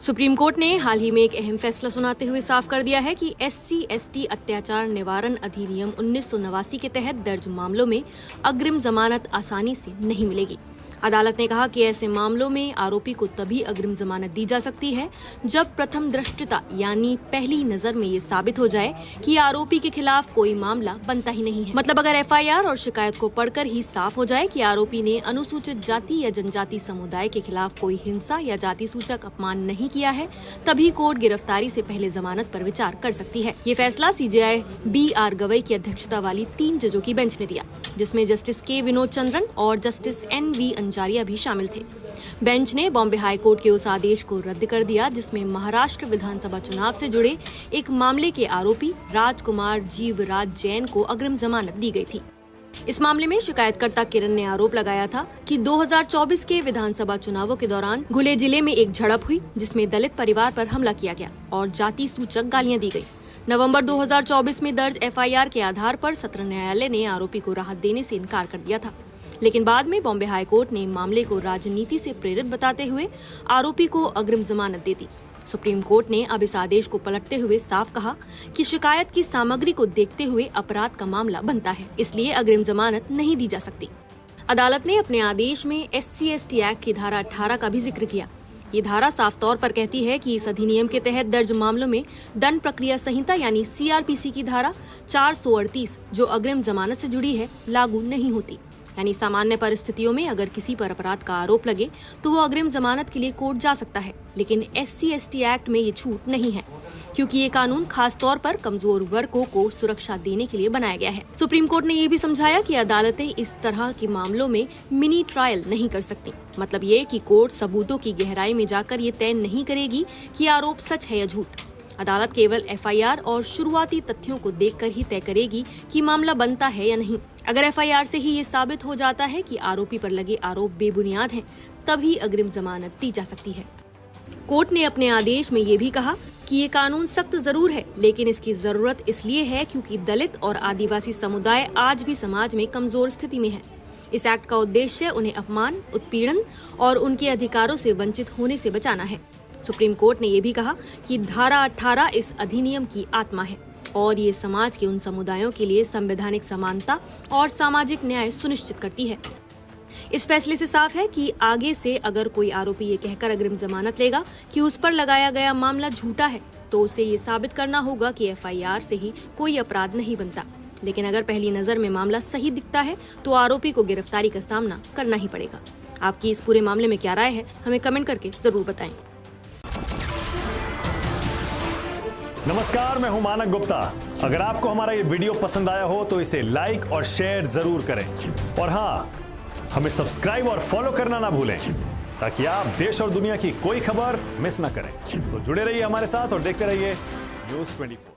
Supreme court ने हाल ही में एक अहम फैसला सुनाते हुए साफ कर दिया है कि SC/ST अत्याचार निवारण अधिनियम 1989 के तहत दर्ज मामलों में अग्रिम जमानत आसानी से नहीं मिलेगी। अदालत ने कहा कि ऐसे मामलों में आरोपी को तभी अग्रिम जमानत दी जा सकती है जब प्रथम दृष्टता यानी पहली नजर में ये साबित हो जाए कि आरोपी के खिलाफ कोई मामला बनता ही नहीं है। मतलब अगर FIR और शिकायत को पढ़कर ही साफ हो जाए कि आरोपी ने अनुसूचित जाति या जनजाति समुदाय के खिलाफ कोई हिंसा या जाति सूचक अपमान नहीं किया है, तभी कोर्ट गिरफ्तारी से पहले जमानत पर विचार कर सकती है। ये फैसला CJI BR गवई की अध्यक्षता वाली 3 जजों की बेंच ने दिया, जिसमें जस्टिस K विनोद चंद्रन और जस्टिस NV अंजारिया भी शामिल थे। बेंच ने बॉम्बे हाई कोर्ट के उस आदेश को रद्द कर दिया जिसमें महाराष्ट्र विधानसभा चुनाव से जुड़े एक मामले के आरोपी राजकुमार जीवराज जैन को अग्रिम जमानत दी गई थी। इस मामले में शिकायतकर्ता किरण ने आरोप लगाया था कि 2024 के विधानसभा चुनावों के दौरान घुले जिले में एक झड़प हुई जिसमें दलित परिवार पर हमला किया गया और जाति सूचक गालियां दी गई। नवंबर 2024 में दर्ज FIR के आधार पर सत्र न्यायालय ने आरोपी को राहत देने से इनकार कर दिया था, लेकिन बाद में बॉम्बे हाई कोर्ट ने मामले को राजनीति से प्रेरित बताते हुए आरोपी को अग्रिम जमानत दे दी। सुप्रीम कोर्ट ने अब इस आदेश को पलटते हुए साफ कहा कि शिकायत की सामग्री को देखते हुए अपराध का मामला बनता है, इसलिए अग्रिम जमानत नहीं दी जा सकती। अदालत ने अपने आदेश में SC/ST एक्ट की धारा 18 का भी जिक्र किया। ये धारा साफ तौर पर कहती है कि इस अधिनियम के तहत दर्ज मामलों में दंड प्रक्रिया संहिता यानी CRPC की धारा 438 जो अग्रिम जमानत से जुड़ी है लागू नहीं होती। यानी सामान्य परिस्थितियों में अगर किसी पर अपराध का आरोप लगे तो वो अग्रिम जमानत के लिए कोर्ट जा सकता है, लेकिन SC/ST एक्ट में ये छूट नहीं है क्योंकि ये कानून खास तौर पर कमजोर वर्गों को सुरक्षा देने के लिए बनाया गया है। सुप्रीम कोर्ट ने ये भी समझाया कि अदालतें इस तरह के मामलों में मिनी ट्रायल नहीं कर सकती। मतलब ये कि कोर्ट सबूतों की गहराई में जाकर ये तय नहीं करेगी कि आरोप सच है या झूठ। अदालत केवल FIR और शुरुआती तथ्यों को देखकर ही तय करेगी कि मामला बनता है या नहीं। अगर FIR से ही ये साबित हो जाता है कि आरोपी पर लगे आरोप बेबुनियाद हैं, तभी अग्रिम जमानत दी जा सकती है। कोर्ट ने अपने आदेश में ये भी कहा कि ये कानून सख्त जरूर है, लेकिन इसकी जरूरत इसलिए है क्योंकि दलित और आदिवासी समुदाय आज भी समाज में कमजोर स्थिति में है। इस एक्ट का उद्देश्य उन्हें अपमान, उत्पीड़न और उनके अधिकारों से वंचित होने से बचाना है। सुप्रीम कोर्ट ने यह भी कहा कि धारा 18 इस अधिनियम की आत्मा है और ये समाज के उन समुदायों के लिए संवैधानिक समानता और सामाजिक न्याय सुनिश्चित करती है। इस फैसले से साफ है कि आगे से अगर कोई आरोपी ये कहकर अग्रिम जमानत लेगा कि उस पर लगाया गया मामला झूठा है, तो उसे ये साबित करना होगा कि FIR से ही कोई अपराध नहीं बनता। लेकिन अगर पहली नजर में मामला सही दिखता है तो आरोपी को गिरफ्तारी का सामना करना ही पड़ेगा। आपकी इस पूरे मामले में क्या राय है, हमें कमेंट करके जरूर बताएं। नमस्कार, मैं हूं मानक गुप्ता। अगर आपको हमारा ये वीडियो पसंद आया हो तो इसे लाइक और शेयर जरूर करें और हाँ, हमें सब्सक्राइब और फॉलो करना ना भूलें ताकि आप देश और दुनिया की कोई खबर मिस ना करें। तो जुड़े रहिए हमारे साथ और देखते रहिए News 24।